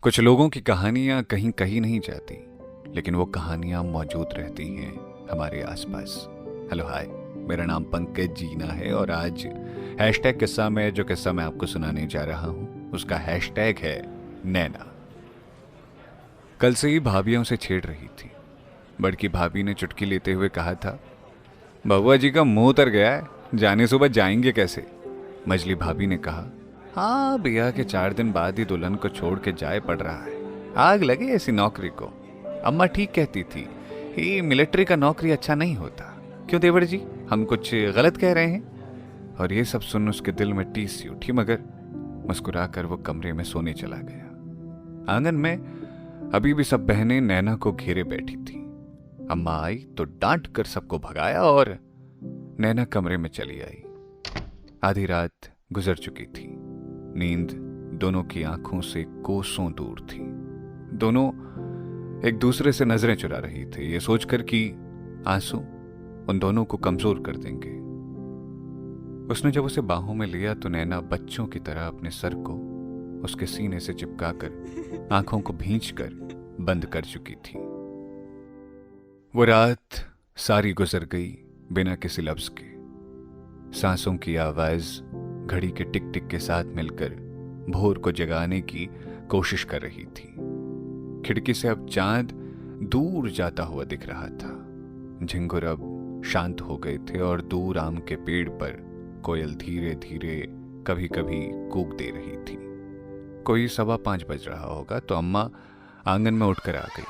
कुछ लोगों की कहानियां कहीं कहीं नहीं जाती, लेकिन वो कहानियां मौजूद रहती हैं हमारे आसपास। हेलो हाय, मेरा नाम पंकज जीना है और आज हैशटैग किस्सा में जो किस्सा मैं आपको सुनाने जा रहा हूं उसका हैशटैग है नैना। कल से ही भाभियों से छेड़ रही थी। बड़की भाभी ने चुटकी लेते हुए कहा था, बउआ जी का मुंह उतर गया है, जाने सुबह जाएंगे कैसे। मजली भाभी ने कहा, हाँ भैया के 4 दिन बाद ही दुल्हन को छोड़ के जाए पड़ रहा है, आग लगे ऐसी नौकरी को। अम्मा ठीक कहती थी, ये मिलिट्री का नौकरी अच्छा नहीं होता। क्यों देवर जी, हम कुछ गलत कह रहे हैं। और ये सब सुन उसके दिल में टीस सी उठी, मगर मुस्कुराकर वो कमरे में सोने चला गया। आंगन में अभी भी सब बहनें नैना को घेरे बैठी थी। अम्मा आई तो डांट कर सबको भगाया और नैना कमरे में चली आई। आधी रात गुजर चुकी थी। नींद दोनों की आंखों से कोसों दूर थी। दोनों एक दूसरे से नजरें चुरा रही थे, ये सोचकर कि आंसू उन दोनों को कमजोर कर देंगे। उसने जब उसे बाहों में लिया तो नैना बच्चों की तरह अपने सर को उसके सीने से चिपकाकर आंखों को भींचकर बंद कर चुकी थी। वो रात सारी गुजर गई बिना किसी लफ्ज के। सांसों की आवाज घड़ी के टिक टिक के साथ मिलकर भोर को जगाने की कोशिश कर रही थी। खिड़की से अब चांद दूर जाता हुआ दिख रहा था। झिंगुर अब शांत हो गए थे और दूर आम के पेड़ पर कोयल धीरे धीरे कभी कभी कूक दे रही थी। कोई 5:15 बज रहा होगा तो अम्मा आंगन में उठकर आ गई।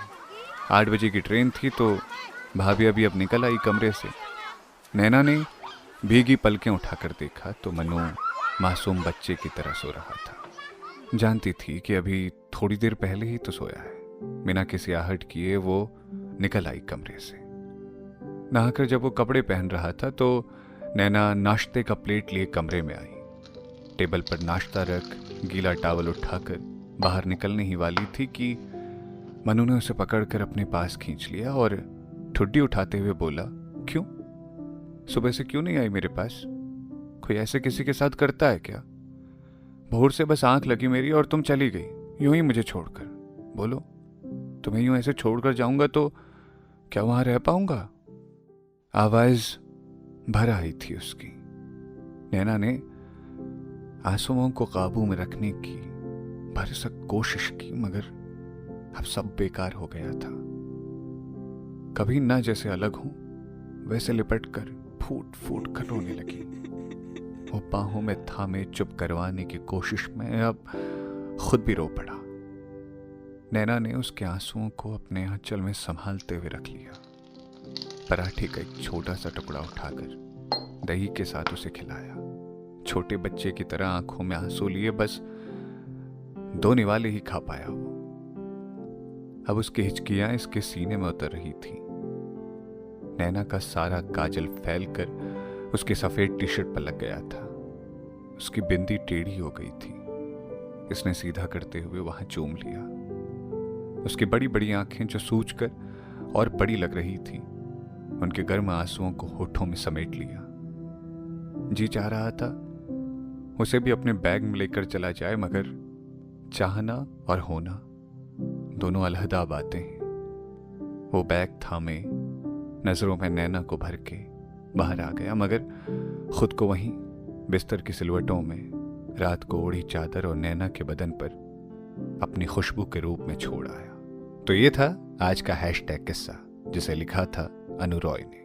8 बजे की ट्रेन थी तो भाभी अभी अब निकल आई कमरे से। नैना ने भीगी पलकें उठाकर देखा तो मनु मासूम बच्चे की तरह सो रहा था। जानती थी कि अभी थोड़ी देर पहले ही तो सोया है। बिना किसी आहट किए वो निकल आई कमरे से। नहाकर जब वो कपड़े पहन रहा था तो नैना नाश्ते का प्लेट लिए कमरे में आई। टेबल पर नाश्ता रख गीला टॉवल उठाकर बाहर निकलने ही वाली थी कि मनु ने उसे पकड़कर अपने पास खींच लिया और ठुड्डी उठाते हुए बोला, क्यों सुबह से क्यों नहीं आई मेरे पास? कोई ऐसे किसी के साथ करता है क्या? भोर से बस आंख लगी मेरी और तुम चली गई यूं ही मुझे छोड़कर। बोलो, तुम्हें यूं ऐसे छोड़कर जाऊंगा तो क्या वहां रह पाऊंगा? आवाज भर आई थी उसकी। नैना ने आंसुओं को काबू में रखने की भरसक कोशिश की, मगर अब सब बेकार हो गया था। कभी ना जैसे अलग हूं वैसे लिपट कर फूट फूट कर रोने लगी। वो बाहों में थामे चुप करवाने की कोशिश में अब खुद भी रो पड़ा। नैना ने उसके आंसुओं को अपने आंचल में संभालते हुए रख लिया। पराठे का एक छोटा सा टुकड़ा उठाकर दही के साथ उसे खिलाया। छोटे बच्चे की तरह आंखों में आंसू लिए बस 2 निवाले ही खा पाया वो। अब उसकी हिचकियां इसके सीने में उतर रही थी। नैना का सारा काजल फैलकर उसके सफेद टी शर्ट पर लग गया था। उसकी बिंदी टेढ़ी हो गई थी। इसने सीधा करते हुए वहां चूम लिया। उसकी बड़ी बड़ी आंखें जो सूजकर और बड़ी लग रही थी, उनके गर्म आंसुओं को होठों में समेट लिया। जी चाह रहा था उसे भी अपने बैग में लेकर चला जाए, मगर चाहना और होना दोनों अलहदा बातें हैं। वो बैग थामे नजरों में नैना को भर के बाहर आ गया, मगर खुद को वहीं बिस्तर की सिलवटों में रात को ओढ़ी चादर और नैना के बदन पर अपनी खुशबू के रूप में छोड़ आया। तो ये था आज का हैशटैग किस्सा, जिसे लिखा था अनु रॉय ने।